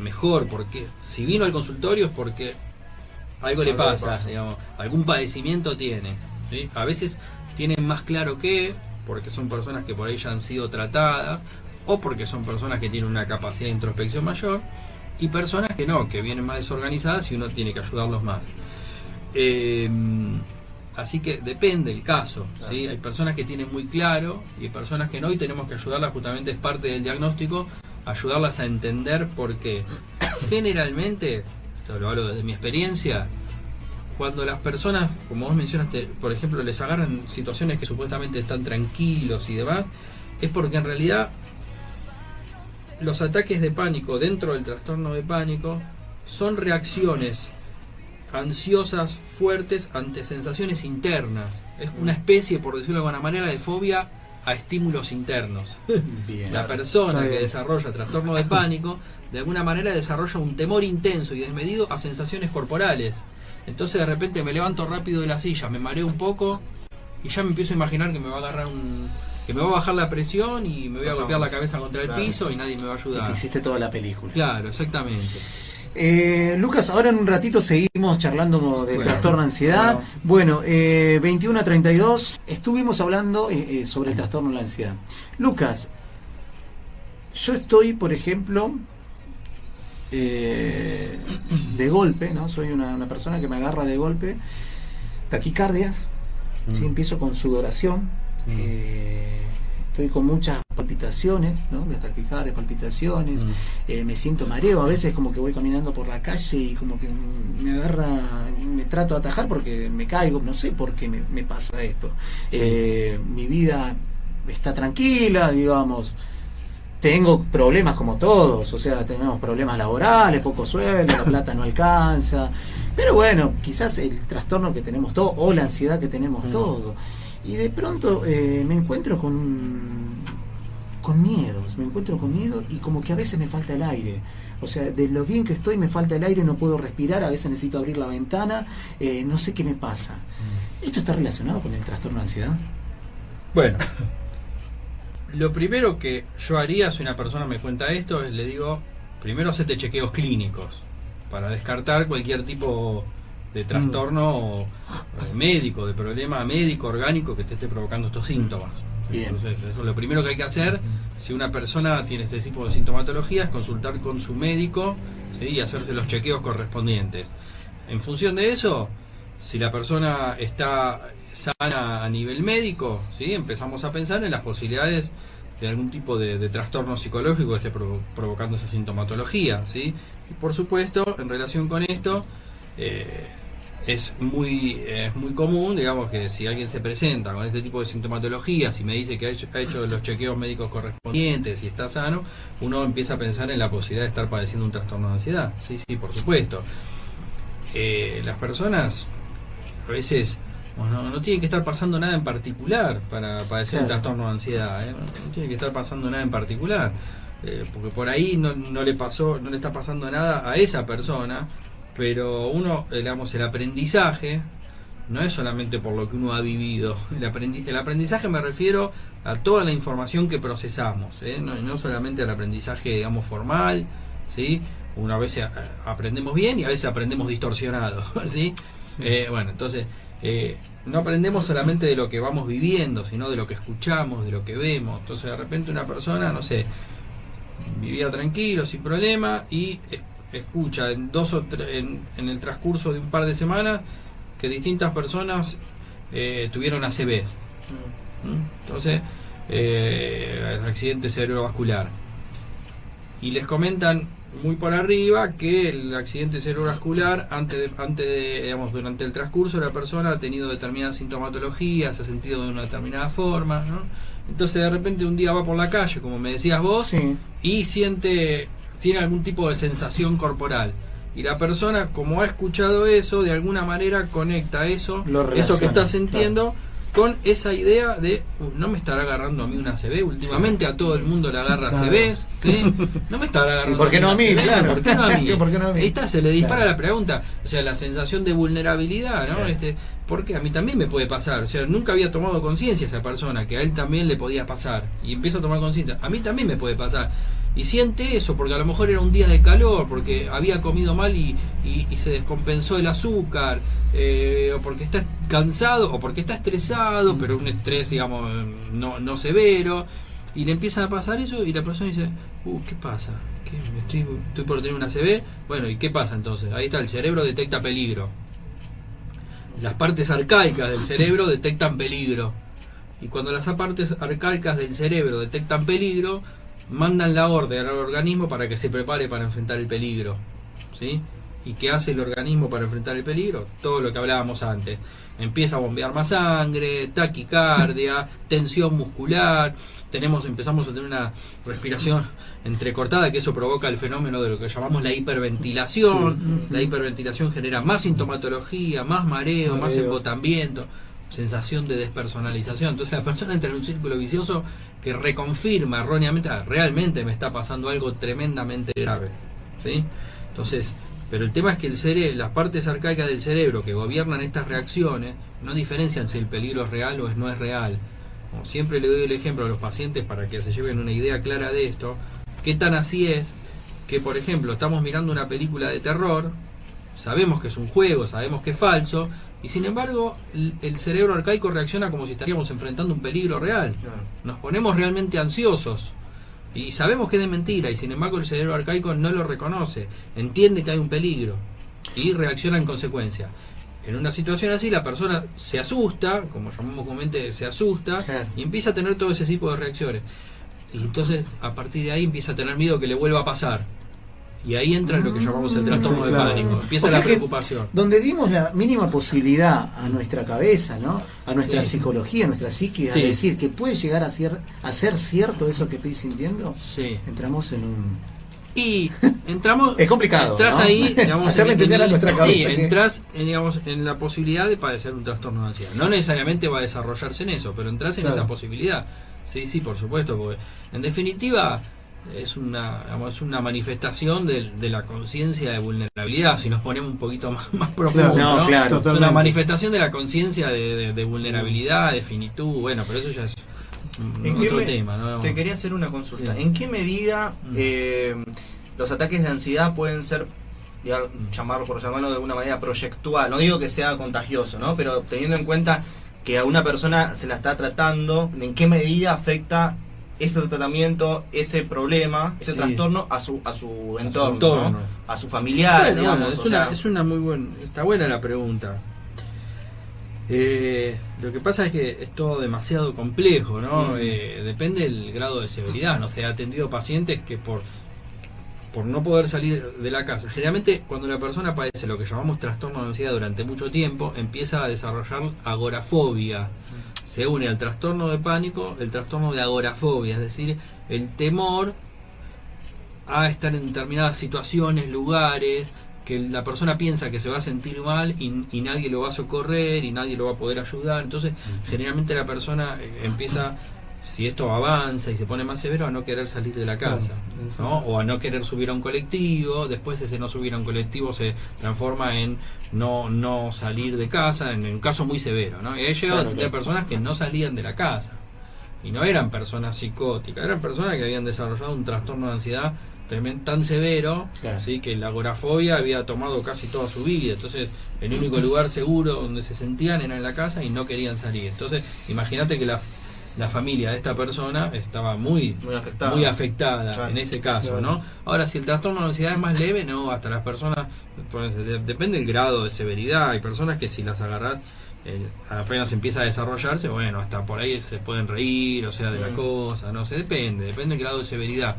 Speaker 3: mejor porque si vino al consultorio es porque algo le pasa, digamos, algún padecimiento tiene, ¿sí? A veces tienen más claro que, porque son personas que por ahí ya han sido tratadas, o porque son personas que tienen una capacidad de introspección mayor, y personas que no, que vienen más desorganizadas y uno tiene que ayudarlos más. Así que depende el caso, ¿sí? Hay personas que tienen muy claro y hay personas que no, y tenemos que ayudarlas, justamente es parte del diagnóstico, ayudarlas a entender por qué. Generalmente, esto lo hablo desde mi experiencia, cuando las personas, como vos mencionaste, por ejemplo, les agarran situaciones que supuestamente están tranquilos y demás, es porque en realidad los ataques de pánico dentro del trastorno de pánico son reacciones ansiosas fuertes ante sensaciones internas. Es una especie, por decirlo de alguna manera, de fobia a estímulos internos.
Speaker 2: Bien.
Speaker 3: La persona que desarrolla trastorno de pánico de alguna manera desarrolla un temor intenso y desmedido a sensaciones corporales. Entonces de repente me levanto rápido de la silla, me mareo un poco y ya me empiezo a imaginar que me va a agarrar que me va a bajar la presión y me voy a golpear la cabeza contra el piso y nadie me va a ayudar.
Speaker 2: Y que hiciste toda la película.
Speaker 3: Claro, exactamente.
Speaker 2: Lucas, ahora en un ratito seguimos charlando del trastorno de ansiedad. Bueno, 21 a 32 estuvimos hablando sobre el trastorno de la ansiedad. Lucas, yo estoy, por ejemplo, de golpe, ¿no? Soy una persona que me agarra de golpe taquicardias, ¿sí? Empiezo con sudoración, estoy con muchas palpitaciones, ¿no? Las taquicardias, palpitaciones, me siento mareo, a veces como que voy caminando por la calle y como que me agarra, me trato de atajar porque me caigo, no sé por qué me pasa esto. Mi vida está tranquila, digamos, tengo problemas como todos, o sea, tenemos problemas laborales, poco sueldo, la plata no alcanza, pero bueno, quizás el trastorno que tenemos todos, o la ansiedad que tenemos todos. Y de pronto me encuentro con miedos, y como que a veces me falta el aire. O sea, de lo bien que estoy me falta el aire, no puedo respirar, a veces necesito abrir la ventana, no sé qué me pasa. ¿Esto está relacionado con el trastorno de ansiedad?
Speaker 3: Bueno, lo primero que yo haría si una persona me cuenta esto es, le digo, primero hacete chequeos clínicos para descartar cualquier tipo de trastorno médico, de problema médico, orgánico que te esté provocando estos síntomas. Bien. Entonces, eso es lo primero que hay que hacer. Si una persona tiene este tipo de sintomatología, es consultar con su médico, ¿sí? Y hacerse los chequeos correspondientes. En función de eso, si la persona está sana a nivel médico, ¿sí? Empezamos a pensar en las posibilidades de algún tipo de trastorno psicológico que esté provocando esa sintomatología, ¿sí? Y por supuesto, en relación con esto, es muy común, digamos, que si alguien se presenta con este tipo de sintomatologías y me dice que ha hecho los chequeos médicos correspondientes y está sano, uno empieza a pensar en la posibilidad de estar padeciendo un trastorno de ansiedad. Sí, por supuesto. Las personas a veces no tienen que estar pasando nada en particular para padecer un trastorno de ansiedad, no tiene que estar pasando nada en particular, porque por ahí no le está pasando nada a esa persona. Pero digamos, el aprendizaje no es solamente por lo que uno ha vivido. El aprendizaje me refiero a toda la información que procesamos, no solamente al aprendizaje, digamos, formal, ¿sí? Una vez aprendemos bien y a veces aprendemos distorsionado, ¿sí? Sí. Bueno, entonces no aprendemos solamente de lo que vamos viviendo, sino de lo que escuchamos, de lo que vemos. Entonces de repente una persona, no sé, vivía tranquilo, sin problema, y escucha en el transcurso de un par de semanas que distintas personas tuvieron ACV, entonces accidente cerebrovascular, y les comentan muy por arriba que el accidente cerebrovascular digamos, durante el transcurso la persona ha tenido determinadas sintomatologías, se ha sentido de una determinada forma, ¿no? Entonces de repente un día va por la calle, como me decías vos, sí, y tiene algún tipo de sensación corporal, Y la persona, como ha escuchado eso, de alguna manera conecta eso que está sintiendo, con esa idea de no me estará agarrando a mí una CB. Últimamente a todo el mundo le agarra CBs, ¿sí? No me estará agarrando.
Speaker 2: ¿Por qué no a mí? Claro.
Speaker 3: ¿Por qué no a mí?
Speaker 2: ¿Por qué no a mí?
Speaker 3: Ahí está, se le dispara la pregunta, o sea, la sensación de vulnerabilidad, ¿no? Porque a mí también me puede pasar, o sea, nunca había tomado conciencia esa persona que a él también le podía pasar, y empieza a tomar conciencia, a mí también me puede pasar, y siente eso porque a lo mejor era un día de calor, porque había comido mal y se descompensó el azúcar, o porque está cansado, o porque está estresado, pero un estrés, digamos, no severo, y le empieza a pasar eso, y la persona dice, ¿qué pasa? ¿Estoy por tener una CB? Bueno, ¿y qué pasa entonces? Ahí está, el cerebro detecta peligro. Las partes arcaicas del cerebro detectan peligro. Y cuando las partes arcaicas del cerebro detectan peligro, mandan la orden al organismo para que se prepare para enfrentar el peligro. ¿Sí? ¿Y qué hace el organismo para enfrentar el peligro? Todo lo que hablábamos antes. Empieza a bombear más sangre, taquicardia, tensión muscular, empezamos a tener una respiración entrecortada, que eso provoca el fenómeno de lo que llamamos la hiperventilación. La hiperventilación genera más sintomatología, más mareo, más embotamiento, sensación de despersonalización. Entonces la persona entra en un círculo vicioso que reconfirma erróneamente, realmente me está pasando algo tremendamente grave, ¿sí? Entonces, pero el tema es que las partes arcaicas del cerebro que gobiernan estas reacciones no diferencian si el peligro es real o no es real. Como siempre le doy el ejemplo a los pacientes para que se lleven una idea clara de esto, qué tan así es que, por ejemplo, estamos mirando una película de terror, sabemos que es un juego, sabemos que es falso, y sin embargo el cerebro arcaico reacciona como si estaríamos enfrentando un peligro real. Nos ponemos realmente ansiosos y sabemos que es de mentira, y sin embargo el cerebro arcaico no lo reconoce, entiende que hay un peligro y reacciona en consecuencia. En una situación así la persona se asusta, como llamamos comúnmente, se asusta, y empieza a tener todo ese tipo de reacciones, y entonces a partir de ahí empieza a tener miedo que le vuelva a pasar. Y ahí entra lo que llamamos el trastorno de pánico. Empieza la preocupación.
Speaker 2: Donde dimos la mínima posibilidad a nuestra cabeza, ¿no? A nuestra psicología, a nuestra psique, a decir que puede llegar a ser cierto eso que estoy sintiendo, entramos en un...
Speaker 3: Y entramos...
Speaker 2: es complicado,
Speaker 3: entras,
Speaker 2: ¿no?
Speaker 3: ahí, digamos,
Speaker 2: hacerle entender a nuestra cabeza.
Speaker 3: Sí, entras digamos, en la posibilidad de padecer un trastorno de ansiedad. No necesariamente va a desarrollarse en eso, pero entras en esa posibilidad. Sí, por supuesto, porque en definitiva... es una manifestación de la conciencia de vulnerabilidad, si nos ponemos un poquito más profundo, ¿no?
Speaker 2: Claro,
Speaker 3: una manifestación de la conciencia de vulnerabilidad, de finitud, bueno, pero eso ya es otro tema, ¿no?
Speaker 4: Te quería hacer una consulta. ¿En qué medida los ataques de ansiedad pueden ser, por llamarlo de alguna manera, proyectual? No digo que sea contagioso, ¿no? Pero teniendo en cuenta que a una persona se la está tratando, ¿en qué medida afecta ese tratamiento, ese problema, ese trastorno a su entorno, ¿no? A su familiar, digamos.
Speaker 3: Es una muy buena, está buena la pregunta. Lo que pasa es que es todo demasiado complejo, ¿no? Depende del grado de severidad. No sé, he atendido pacientes que por no poder salir de la casa, generalmente cuando la persona padece lo que llamamos trastorno de ansiedad durante mucho tiempo, empieza a desarrollar agorafobia. Se une al trastorno de pánico el trastorno de agorafobia, es decir, el temor a estar en determinadas situaciones, lugares, que la persona piensa que se va a sentir mal y nadie lo va a socorrer y nadie lo va a poder ayudar. Entonces, generalmente la persona empieza, si esto avanza y se pone más severo, a no querer salir de la casa, ¿no? O a no querer subir a un colectivo. Después ese no subir a un colectivo se transforma en no salir de casa, en un caso muy severo, ¿no? Y he llegado a tener personas que no salían de la casa y no eran personas psicóticas, eran personas que habían desarrollado un trastorno de ansiedad tan severo, ¿sí? Que la agorafobia había tomado casi toda su vida. Entonces el único lugar seguro donde se sentían era en la casa y no querían salir. Entonces imagínate que la familia de esta persona estaba muy afectada en ese caso, ¿no? Ahora, si el trastorno de ansiedad es más leve, no, hasta las personas, depende del grado de severidad. Hay personas que si las agarrás apenas empieza a desarrollarse, bueno, hasta por ahí se pueden reír, o sea, de la cosa, no sé, depende del grado de severidad.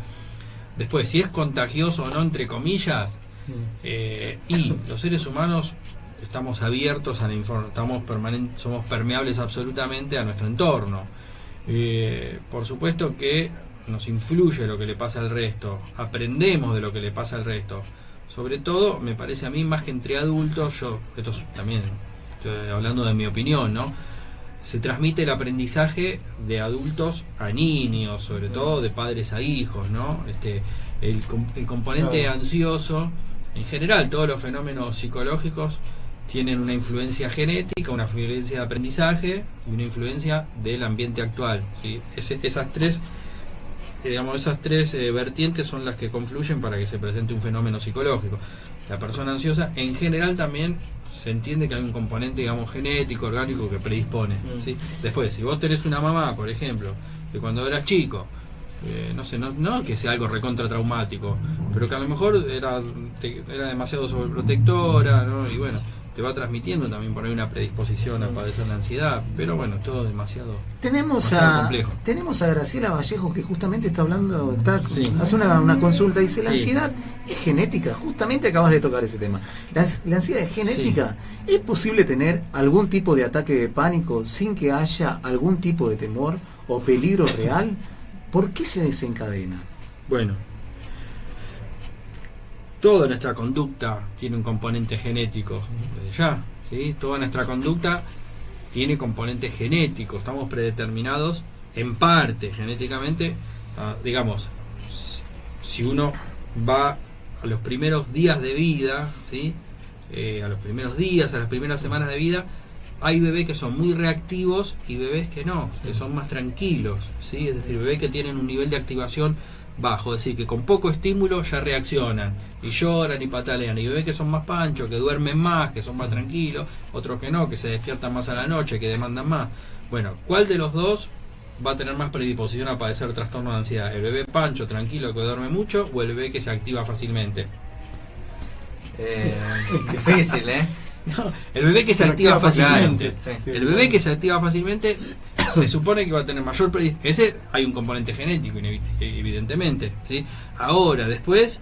Speaker 3: Después, si es contagioso o no, entre comillas, y los seres humanos estamos abiertos a la información, somos permeables absolutamente a nuestro entorno. Por supuesto que nos influye lo que le pasa al resto, aprendemos de lo que le pasa al resto, sobre todo, me parece a mí, más que entre adultos, esto también estoy hablando de mi opinión, ¿no? Se transmite el aprendizaje de adultos a niños, sobre todo de padres a hijos, ¿no? El componente ansioso, en general, todos los fenómenos psicológicos tienen una influencia genética, una influencia de aprendizaje y una influencia del ambiente actual, ¿sí? Esas tres vertientes son las que confluyen para que se presente un fenómeno psicológico. La persona ansiosa, en general, también se entiende que hay un componente, digamos, genético, orgánico que predispone, ¿sí? Después, si vos tenés una mamá, por ejemplo, que cuando eras chico, no que sea algo recontra traumático, pero que a lo mejor era demasiado sobreprotectora, ¿no? Y bueno, te va transmitiendo también por ahí una predisposición a padecer la ansiedad, pero bueno, todo demasiado complejo.
Speaker 2: Tenemos a Graciela Vallejo, que justamente está hablando, hace una consulta, dice, la ansiedad es genética, justamente acabas de tocar ese tema. La ansiedad es genética. ¿Es posible tener algún tipo de ataque de pánico sin que haya algún tipo de temor o peligro real? ¿Por qué se desencadena?
Speaker 3: Bueno, toda nuestra conducta tiene un componente genético, desde ya, ¿sí? Toda nuestra conducta tiene componentes genéticos, estamos predeterminados en parte genéticamente, digamos, si uno va a los primeros días de vida, ¿sí? A los primeros días, a las primeras semanas de vida, hay bebés que son muy reactivos y bebés que no, que son más tranquilos, ¿sí? Es decir, bebés que tienen un nivel de activación bajo, es decir, que con poco estímulo ya reaccionan y lloran y patalean, y bebés que son más panchos, que duermen más, que son más tranquilos, otros que no, que se despiertan más a la noche, que demandan más. Bueno, ¿cuál de los dos va a tener más predisposición a padecer trastorno de ansiedad? ¿El bebé pancho, tranquilo, que duerme mucho, o el bebé que se activa fácilmente?
Speaker 4: Difícil,
Speaker 3: No, el bebé que se activa fácilmente. El bebé que se activa fácilmente se supone que va a tener mayor predisposición. Hay un componente genético, evidentemente, ¿sí? Ahora, después,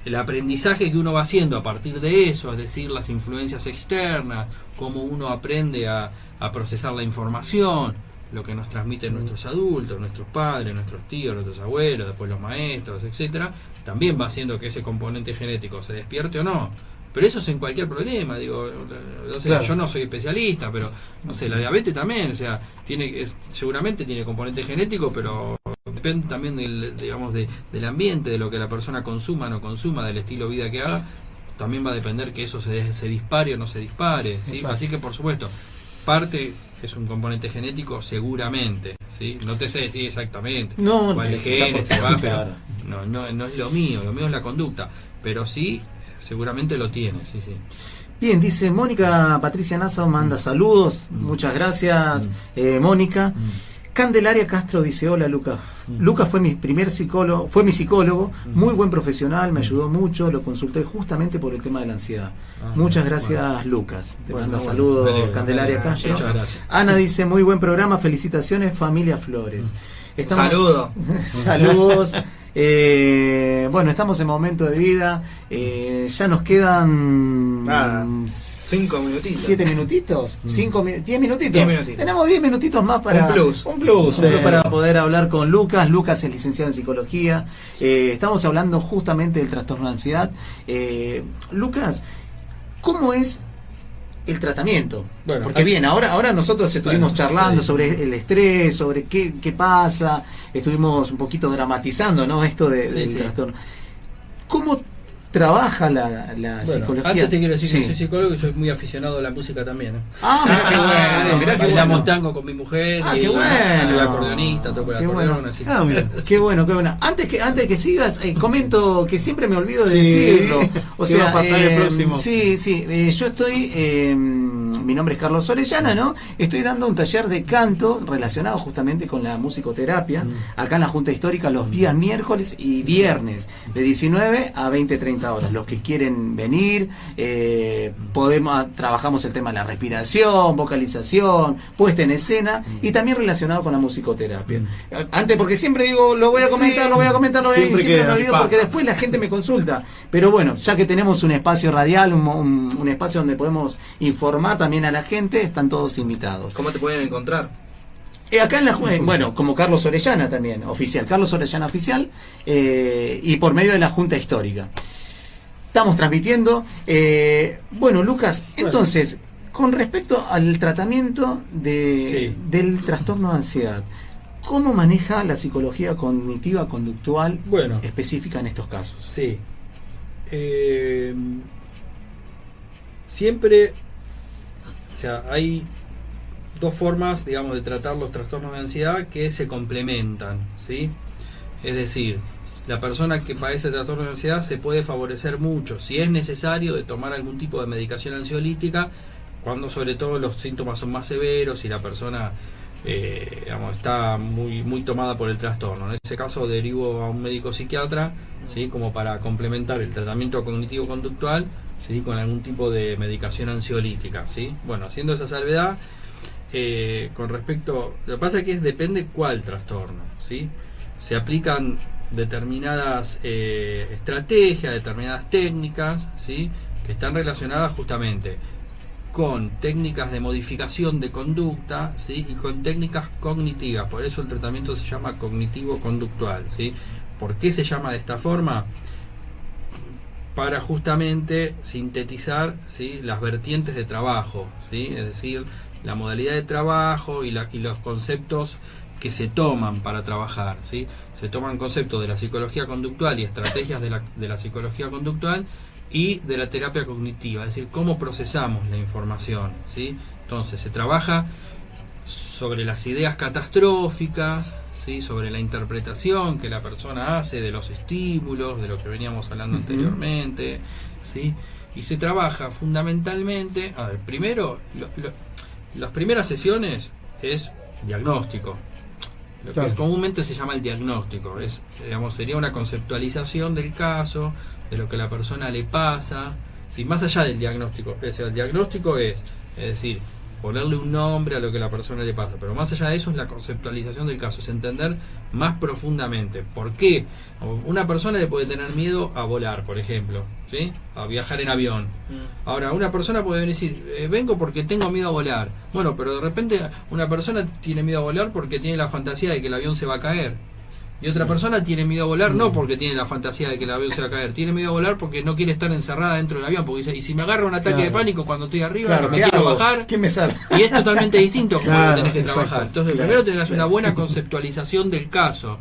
Speaker 3: el aprendizaje que uno va haciendo a partir de eso, es decir, las influencias externas, cómo uno aprende a procesar la información, lo que nos transmiten nuestros adultos, nuestros padres, nuestros tíos, nuestros abuelos, después los maestros, etcétera, también va haciendo que ese componente genético se despierte o no. Pero eso es en cualquier problema, digo, no sé, claro. Yo no soy especialista, pero no sé, la diabetes también, o sea, seguramente tiene componente genético, pero depende también del ambiente, de lo que la persona consuma o no consuma, del estilo de vida que haga, también va a depender que eso se dispare o no se dispare, ¿sí? Así que, por supuesto, parte es un componente genético seguramente, ¿sí? No te sé decir exactamente cuál es genes se va, pero no es lo mío es la conducta, pero sí seguramente lo tiene, sí.
Speaker 2: Bien, dice Mónica Patricia Nassau, manda saludos, muchas gracias, Mónica. Candelaria Castro dice, hola Lucas. Lucas fue mi psicólogo, muy buen profesional, me ayudó mucho, lo consulté justamente por el tema de la ansiedad. Muchas gracias, Lucas. Te manda saludos, Candelaria Castro.
Speaker 3: Muchas gracias.
Speaker 2: Ana dice, muy buen programa, felicitaciones, familia Flores.
Speaker 4: Saludos.
Speaker 2: Saludos. Bueno, estamos en momento de vida. Ya nos quedan
Speaker 4: 5 minutitos.
Speaker 2: 7 minutitos. 10 minutitos.
Speaker 4: 10 minutitos.
Speaker 2: Tenemos 10 minutitos más para. Un plus para poder hablar con Lucas. Lucas es licenciado en psicología. Estamos hablando justamente del trastorno de ansiedad. Lucas, ¿cómo es el tratamiento? Bueno, porque bien, ahora nosotros estuvimos charlando sobre el estrés, sobre qué pasa, estuvimos un poquito dramatizando, ¿no? Esto del trastorno. ¿Cómo trabaja la psicología?
Speaker 3: Antes te quiero decir que soy psicólogo y soy muy aficionado a la música también, ¿eh?
Speaker 2: Mirá qué bueno, mirá qué bueno.
Speaker 3: Bailamos tango con mi mujer,
Speaker 2: qué bueno.
Speaker 3: Soy acordeonista, toco el acordeón, así.
Speaker 2: Qué bueno. Antes que sigas, comento que siempre me olvido de decirlo. O sea,
Speaker 5: va a pasar el próximo.
Speaker 2: Yo estoy, mi nombre es Carlos Orellana, ¿no? Estoy dando un taller de canto relacionado justamente con la musicoterapia, acá en la Junta Histórica, los días miércoles y viernes, de 19 a 20:30 horas. Los que quieren venir, trabajamos el tema de la respiración, vocalización, puesta en escena, y también relacionado con la musicoterapia. Antes, porque siempre digo, lo voy a comentar, y siempre me olvido porque después la gente me consulta. Pero bueno, ya que tenemos un espacio radial, un espacio donde podemos informar también a la gente, están todos invitados.
Speaker 4: ¿Cómo te pueden encontrar?
Speaker 2: Acá en la bueno, como Carlos Orellana también, oficial, Carlos Orellana oficial, y por medio de la Junta Histórica. Estamos transmitiendo. Bueno, Lucas, entonces, con respecto al tratamiento del trastorno de ansiedad, ¿cómo maneja la psicología cognitiva conductual específica en estos casos?
Speaker 3: Sí. Siempre, o sea, hay dos formas, digamos, de tratar los trastornos de ansiedad que se complementan, ¿sí? Es decir, la persona que padece trastorno de ansiedad se puede favorecer mucho, si es necesario, de tomar algún tipo de medicación ansiolítica, cuando sobre todo los síntomas son más severos y la persona digamos, está muy tomada por el trastorno. En ese caso derivo a un médico psiquiatra, ¿sí? Como para complementar el tratamiento cognitivo-conductual, ¿sí? Con algún tipo de medicación ansiolítica, ¿sí? Bueno, haciendo esa salvedad, con respecto, lo que pasa es que depende cuál trastorno, ¿sí? Se aplican determinadas estrategias, determinadas técnicas, ¿sí? Que están relacionadas justamente con técnicas de modificación de conducta, ¿sí? Y con técnicas cognitivas. Por eso el tratamiento se llama cognitivo-conductual, ¿sí? ¿Por qué se llama de esta forma? Para justamente sintetizar, ¿sí? Las vertientes de trabajo, ¿sí? Es decir, la modalidad de trabajo y los conceptos que se toman para trabajar, ¿sí? Se toman conceptos de la psicología conductual y estrategias de la psicología conductual y de la terapia cognitiva, es decir, cómo procesamos la información, ¿sí? Entonces se trabaja sobre las ideas catastróficas, ¿sí? Sobre la interpretación que la persona hace de los estímulos, de lo que veníamos hablando anteriormente, ¿sí? Y se trabaja fundamentalmente, a ver, primero, las primeras sesiones es diagnóstico, lo que comúnmente se llama el diagnóstico, es, digamos, sería una conceptualización del caso, de lo que a la persona le pasa, ¿sí? Más allá del diagnóstico, es decir, el diagnóstico es decir, ponerle un nombre a lo que a la persona le pasa, pero más allá de eso es la conceptualización del caso, es entender más profundamente por qué una persona le puede tener miedo a volar, por ejemplo, ¿sí? A viajar en avión. Ahora, una persona puede decir, vengo porque tengo miedo a volar. Bueno, pero de repente una persona tiene miedo a volar porque tiene la fantasía de que el avión se va a caer. Y otra persona tiene miedo a volar no porque tiene la fantasía de que el avión se va a caer, tiene miedo a volar porque no quiere estar encerrada dentro del avión, porque dice, y si me agarra un ataque de pánico cuando estoy arriba, me quiero bajar,
Speaker 2: ¿qué me sale?
Speaker 3: Y es totalmente distinto como lo tenés que trabajar. Entonces primero tenés una buena conceptualización del caso,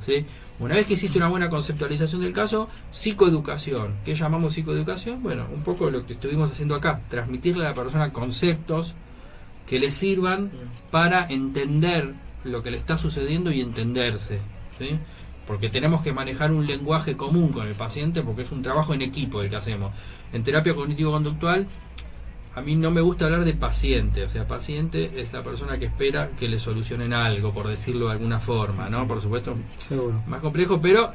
Speaker 3: ¿sí? Una vez que hiciste una buena conceptualización del caso, psicoeducación. ¿Qué llamamos psicoeducación? Bueno, un poco lo que estuvimos haciendo acá, transmitirle a la persona conceptos que le sirvan para entender lo que le está sucediendo y entenderse, ¿sí? Porque tenemos que manejar un lenguaje común con el paciente, porque es un trabajo en equipo el que hacemos. En terapia cognitivo-conductual, a mí no me gusta hablar de paciente, o sea, paciente es la persona que espera que le solucionen algo, por decirlo de alguna forma, ¿no? Por supuesto, seguro, más complejo, pero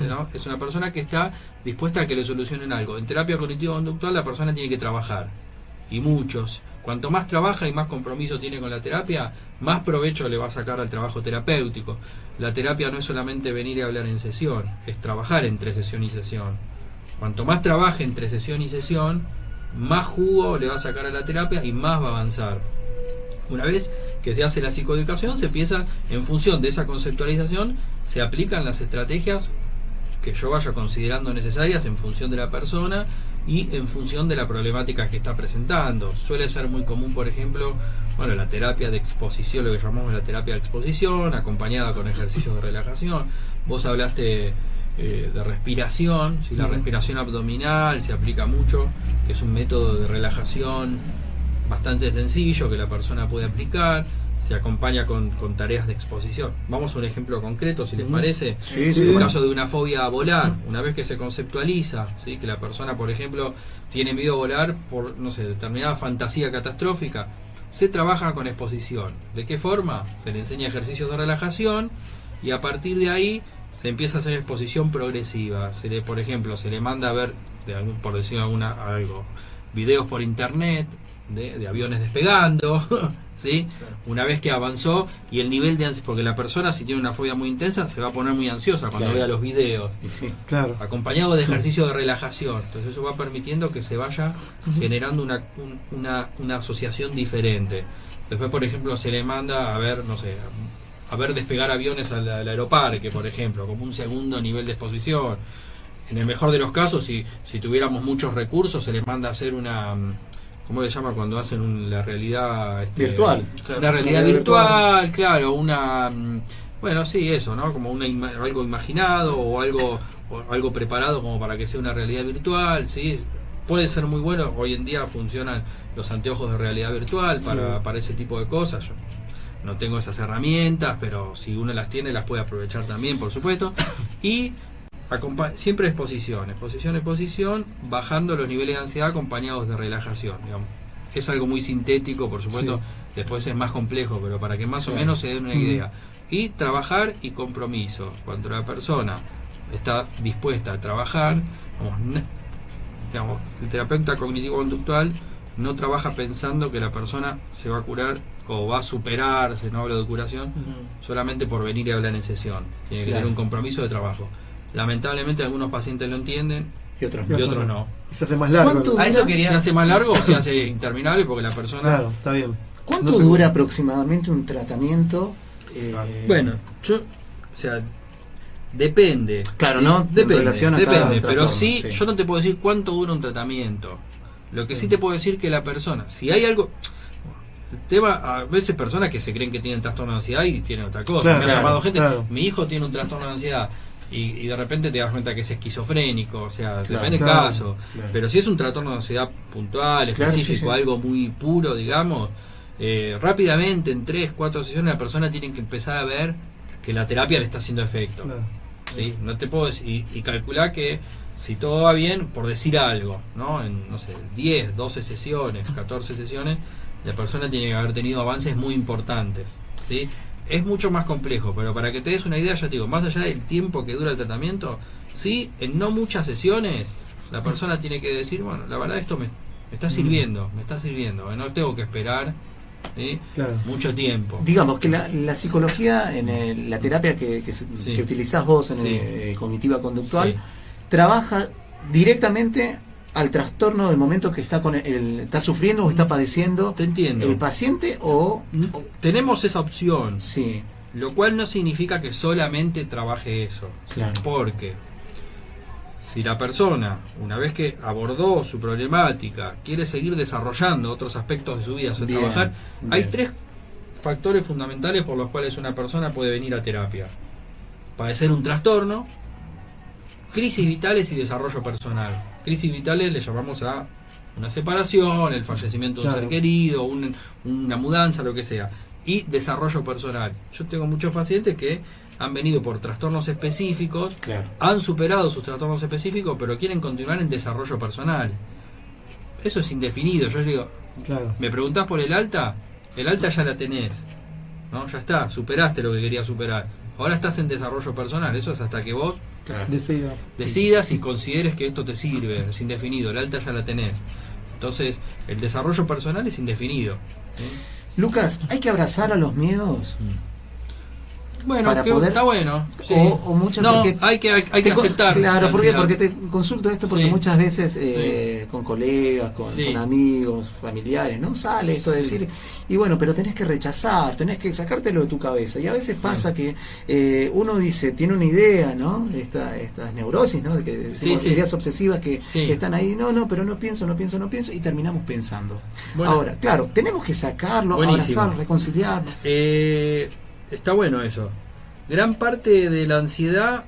Speaker 3: ¿no? Es una persona que está dispuesta a que le solucionen algo. En terapia cognitivo-conductual la persona tiene que trabajar, y muchos. Cuanto más trabaja y más compromiso tiene con la terapia, más provecho le va a sacar al trabajo terapéutico. La terapia no es solamente venir y hablar en sesión, es trabajar entre sesión y sesión. Cuanto más trabaje entre sesión y sesión, más jugo le va a sacar a la terapia y más va a avanzar. Una vez que se hace la psicoeducación, se empieza, en función de esa conceptualización, se aplican las estrategias que yo vaya considerando necesarias en función de la persona y en función de la problemática que está presentando. Suele ser muy común, por ejemplo, bueno, la terapia de exposición, lo que llamamos la terapia de exposición, acompañada con ejercicios de relajación. Vos hablaste de respiración, ¿sí? La respiración abdominal se aplica mucho, que es un método de relajación bastante sencillo que la persona puede aplicar. Se acompaña con tareas de exposición. Vamos a un ejemplo concreto, si les parece. En el caso de una fobia a volar, una vez que se conceptualiza, ¿sí? Que la persona, por ejemplo, tiene miedo a volar por, no sé, determinada fantasía catastrófica, se trabaja con exposición. ¿De qué forma? Se le enseña ejercicios de relajación y a partir de ahí se empieza a hacer exposición progresiva. Por ejemplo, se le manda a ver, por decir algo, videos por internet de aviones despegando, ¿sí? Una vez que avanzó y el nivel de porque la persona, si tiene una fobia muy intensa, se va a poner muy ansiosa cuando vea los videos, acompañado de ejercicio de relajación. Entonces eso va permitiendo que se vaya generando una asociación diferente. Después, por ejemplo, se le manda a ver, no sé, a ver despegar aviones al aeroparque, por ejemplo, como un segundo nivel de exposición. en el mejor de los casos, si tuviéramos muchos recursos, se les manda a hacer una... ¿Cómo se llama cuando hacen la realidad
Speaker 5: virtual?
Speaker 3: Claro. Una realidad virtual, claro, una... Bueno, sí, eso, ¿no? Como algo imaginado o algo preparado como para que sea una realidad virtual, ¿sí? Puede ser muy bueno. Hoy en día funcionan los anteojos de realidad virtual para ese tipo de cosas. Yo no tengo esas herramientas, pero si uno las tiene, las puede aprovechar también, por supuesto. Y siempre exposición, bajando los niveles de ansiedad acompañados de relajación, digamos. Es algo muy sintético, por supuesto, después es más complejo, pero para que más o menos se den una idea. Y trabajar y compromiso. Cuando la persona está dispuesta a trabajar, digamos, el terapeuta cognitivo-conductual no trabaja pensando que la persona se va a curar o va a superarse, no hablo de curación, solamente por venir y hablar en sesión. Tiene que tener un compromiso de trabajo. Lamentablemente algunos pacientes lo entienden y otros no.
Speaker 5: Se hace más largo.
Speaker 3: ¿Se hace más largo o se hace interminable? Porque la persona...
Speaker 5: Claro, está bien.
Speaker 2: ¿Cuánto dura aproximadamente un tratamiento?
Speaker 3: Bueno, depende.
Speaker 2: Claro, ¿no?
Speaker 3: Depende, pero sí, yo no te puedo decir cuánto dura un tratamiento. Lo que sí te puedo decir que la persona, si hay algo... El tema, a veces personas que se creen que tienen trastorno de ansiedad y tienen otra cosa. Me ha llamado gente, mi hijo tiene un trastorno de ansiedad y de repente te das cuenta que es esquizofrénico, o sea, depende del caso. Pero si es un trastorno de ansiedad puntual, específico, algo muy puro, digamos, rápidamente en 3-4 sesiones la persona tiene que empezar a ver que la terapia le está haciendo efecto. ¿Sí? No te puedo decir, y calcular que si todo va bien, por decir algo, ¿no? En, no sé, 10, 12 sesiones, 14 sesiones, la persona tiene que haber tenido avances muy importantes, ¿sí? Es mucho más complejo, pero para que te des una idea, ya te digo, más allá del tiempo que dura el tratamiento, sí, en no muchas sesiones, la persona tiene que decir, bueno, la verdad esto me está sirviendo, no tengo que esperar, ¿sí? Mucho tiempo.
Speaker 2: Digamos que la psicología, en la terapia que utilizás vos, en cognitiva conductual, trabaja directamente al trastorno del momento que está está sufriendo o está padeciendo.
Speaker 3: Te entiendo.
Speaker 2: El paciente o
Speaker 3: tenemos esa opción,
Speaker 2: sí,
Speaker 3: lo cual no significa que solamente trabaje eso, porque si la persona, una vez que abordó su problemática, quiere seguir desarrollando otros aspectos de su vida, trabajar, hay 3 factores fundamentales por los cuales una persona puede venir a terapia: padecer un trastorno, crisis vitales y desarrollo personal. Crisis vitales le llamamos a una separación, el fallecimiento de un ser querido, una mudanza, lo que sea. Y desarrollo personal. Yo tengo muchos pacientes que han venido por trastornos específicos, han superado sus trastornos específicos, pero quieren continuar en desarrollo personal. Eso es indefinido. Yo digo, me preguntás por el alta ya la tenés, ¿no? Ya está, superaste lo que querías superar. Ahora estás en desarrollo personal. Eso es hasta que vos decidas y consideres que esto te sirve. Es indefinido, el alta ya la tenés. Entonces el desarrollo personal es indefinido, ¿sí?
Speaker 2: Lucas, ¿hay que abrazar a los miedos?
Speaker 3: Bueno,
Speaker 2: para poder,
Speaker 3: está bueno, sí.
Speaker 2: o muchas,
Speaker 3: no, hay que aceptar.
Speaker 2: Claro, porque te consulto esto porque muchas veces con colegas, con amigos, familiares, ¿no? Sale esto de decir, y bueno, pero tenés que rechazar, tenés que sacártelo de tu cabeza. Y a veces pasa que uno dice, tiene una idea, ¿no? Estas neurosis, ¿no? De que decimos, ideas obsesivas que están ahí, pero no pienso, y terminamos pensando. Bueno, ahora, claro, tenemos que sacarlo, abrazarlo, reconciliarnos.
Speaker 3: Está bueno eso. Gran parte de la ansiedad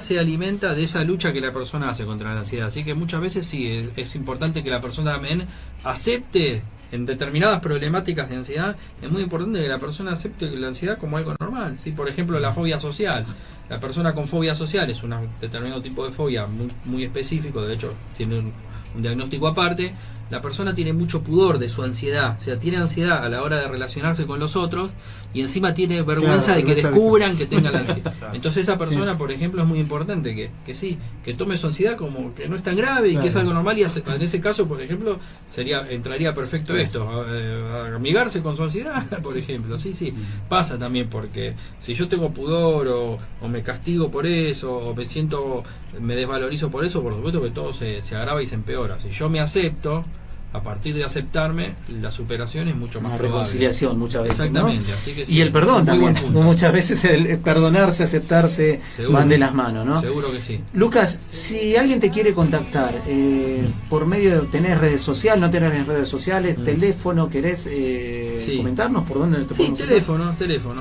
Speaker 3: se alimenta de esa lucha que la persona hace contra la ansiedad. Así que muchas veces es importante que la persona también acepte en determinadas problemáticas de ansiedad. Es muy importante que la persona acepte la ansiedad como algo normal, ¿sí? Por ejemplo, la fobia social. La persona con fobia social es un determinado tipo de fobia muy, muy específico. De hecho, tiene un diagnóstico aparte. La persona tiene mucho pudor de su ansiedad, o sea, tiene ansiedad a la hora de relacionarse con los otros y encima tiene vergüenza de que descubran que tenga la ansiedad. Entonces esa persona, por ejemplo, es muy importante que tome su ansiedad como que no es tan grave y que es algo normal, y en ese caso, por ejemplo, entraría perfecto esto, a amigarse con su ansiedad, por ejemplo. Sí, pasa también, porque si yo tengo pudor o me castigo por eso, o me desvalorizo por eso, por supuesto que todo se agrava y se empeora. Si yo me acepto, a partir de aceptarme, la superación es mucho más
Speaker 2: Una
Speaker 3: probable.
Speaker 2: reconciliación muchas veces,
Speaker 3: Exactamente,
Speaker 2: ¿no?
Speaker 3: así que sí,
Speaker 2: Y el perdón
Speaker 3: muy
Speaker 2: también,
Speaker 3: buen punto.
Speaker 2: muchas veces el perdonarse, aceptarse,
Speaker 3: Seguro.
Speaker 2: van de las manos, ¿no?
Speaker 3: Seguro que sí.
Speaker 2: Lucas, si alguien te quiere contactar por medio de tener redes sociales, no tener redes sociales, teléfono, ¿querés
Speaker 3: Sí.
Speaker 2: comentarnos por dónde te
Speaker 3: Sí,
Speaker 2: podemos
Speaker 3: teléfono,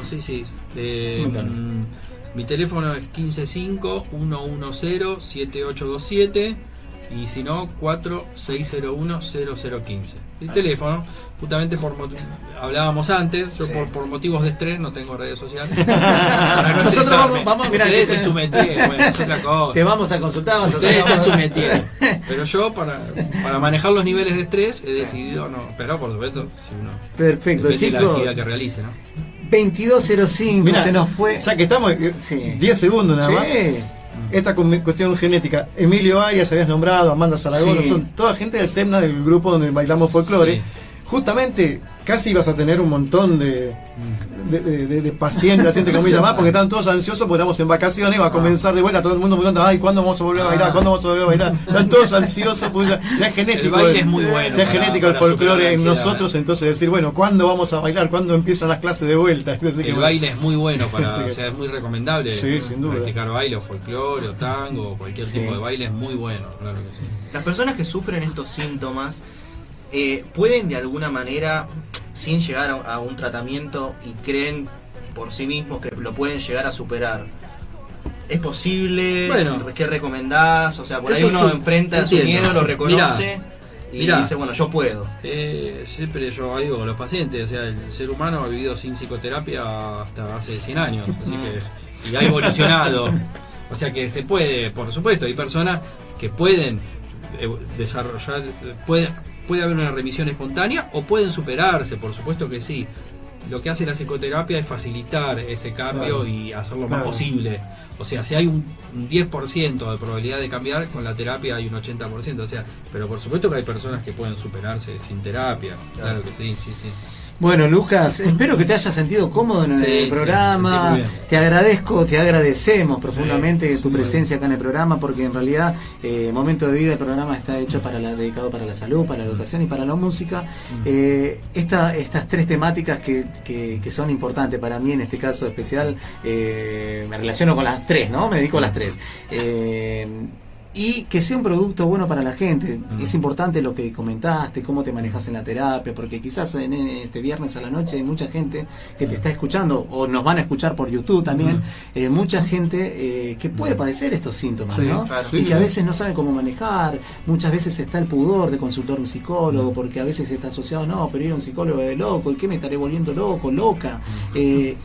Speaker 3: sí.
Speaker 2: Comentanos.
Speaker 3: Mi teléfono es 155-110-7827 y si no, 4601-0015. El teléfono, justamente hablábamos antes, yo
Speaker 4: Sí.
Speaker 3: por motivos de estrés no tengo redes sociales. Para no
Speaker 2: Nosotros
Speaker 3: estresarme.
Speaker 2: vamos, mirá,
Speaker 3: Ustedes
Speaker 2: que
Speaker 3: en su métier, bueno, es otra cosa.
Speaker 2: Te vamos a consultar, vas a
Speaker 3: Ustedes
Speaker 2: hacer-
Speaker 3: en su métier. Pero yo, para manejar los niveles de estrés, he decidido no. Pero por supuesto, si uno.
Speaker 2: Perfecto,
Speaker 3: depende de la
Speaker 2: chicos.
Speaker 3: actividad que realice, ¿no?
Speaker 2: 2205
Speaker 5: Mirá,
Speaker 2: se nos fue.
Speaker 5: Ya que estamos,
Speaker 2: Sí.
Speaker 5: 10 segundos nada más.
Speaker 2: Sí.
Speaker 5: Esta cuestión genética, Emilio Arias habías nombrado, Amanda Zaragoza,
Speaker 2: Sí.
Speaker 5: son toda gente del SEMNA, del grupo donde bailamos folclore.
Speaker 3: Sí.
Speaker 5: Justamente, casi ibas a tener un montón de pacientes, así entre comillas más, porque están todos ansiosos porque estamos en vacaciones, va a comenzar de vuelta todo el mundo preguntando, ay, ¿cuándo vamos a volver a bailar? ¿Cuándo vamos a volver a bailar? Están todos ansiosos, pues ya es genético.
Speaker 3: El baile es muy bueno
Speaker 5: ya es
Speaker 3: para-
Speaker 5: genético el
Speaker 3: para superar
Speaker 5: folclore
Speaker 3: la
Speaker 5: en
Speaker 3: ansiedad.
Speaker 5: nosotros, entonces decir, bueno, ¿cuándo vamos a bailar? ¿Cuándo empiezan las clases de vuelta? Así que,
Speaker 3: El
Speaker 5: bueno.
Speaker 3: baile es muy bueno para,
Speaker 5: Sí.
Speaker 3: o sea, es muy recomendable
Speaker 5: Sí, sin duda.
Speaker 3: practicar baile o folclore o tango o cualquier
Speaker 2: Sí.
Speaker 3: tipo de baile es muy bueno, claro que sí.
Speaker 4: Las personas que sufren estos síntomas pueden de alguna manera, sin llegar a un tratamiento y creen por sí mismos que lo pueden llegar a superar. ¿Es posible?
Speaker 3: Bueno.
Speaker 4: ¿Qué recomendás? O sea, por ahí
Speaker 3: Eso
Speaker 4: uno
Speaker 3: es
Speaker 4: enfrenta su
Speaker 3: entiendo.
Speaker 4: miedo, lo reconoce
Speaker 3: Mirá.
Speaker 4: y dice, bueno, yo puedo.
Speaker 3: Siempre yo digo a los pacientes, o sea, el ser humano ha vivido sin psicoterapia hasta hace 100 años, así que, y ha evolucionado. O sea que se puede, por supuesto, hay personas que pueden desarrollar, puede haber una remisión espontánea o pueden superarse, por supuesto que sí. Lo que hace la psicoterapia es facilitar ese cambio
Speaker 5: Claro.
Speaker 3: y hacerlo
Speaker 5: Claro.
Speaker 3: más posible. O sea, si hay un 10% de probabilidad de cambiar, con la terapia hay un 80%. O sea, pero por supuesto que hay personas que pueden superarse sin terapia. Claro que sí, sí, sí.
Speaker 2: Bueno, Lucas, espero que te hayas sentido cómodo en
Speaker 3: Sí,
Speaker 2: el
Speaker 3: sí,
Speaker 2: programa.
Speaker 3: me sentí muy bien.
Speaker 2: Te agradecemos profundamente
Speaker 3: Sí,
Speaker 2: tu
Speaker 3: sí,
Speaker 2: presencia acá en el programa, porque en realidad Momento de Vida, el programa está hecho dedicado para la salud, para la educación y para la música. Estas tres temáticas que son importantes para mí en este caso especial, me relaciono con las tres, ¿no? Me dedico a las tres. Y que sea un producto bueno para la gente. Es importante lo que comentaste, cómo te manejas en la terapia, porque quizás en este viernes a la noche hay mucha gente que te está escuchando, o nos van a escuchar por YouTube también, mucha gente que puede padecer estos síntomas,
Speaker 5: Sí,
Speaker 2: ¿no?
Speaker 4: claro.
Speaker 2: Y que a veces no sabe cómo manejar, muchas veces está el pudor de consultar a un psicólogo, porque a veces está asociado, no, pero ir a un psicólogo de loco, ¿y qué me estaré volviendo loco, loca?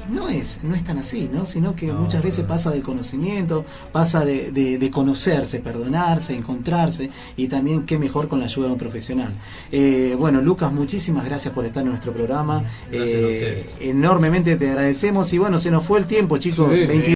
Speaker 2: No es tan así, ¿no? Sino que muchas veces pasa del conocimiento, pasa de conocerse, perdonarse, encontrarse, y también qué mejor con la ayuda de un profesional. Bueno, Lucas, muchísimas gracias por estar en nuestro programa.
Speaker 3: Gracias a ustedes.
Speaker 2: Enormemente te agradecemos y bueno, se nos fue el tiempo, chicos.
Speaker 5: Sí.
Speaker 2: 22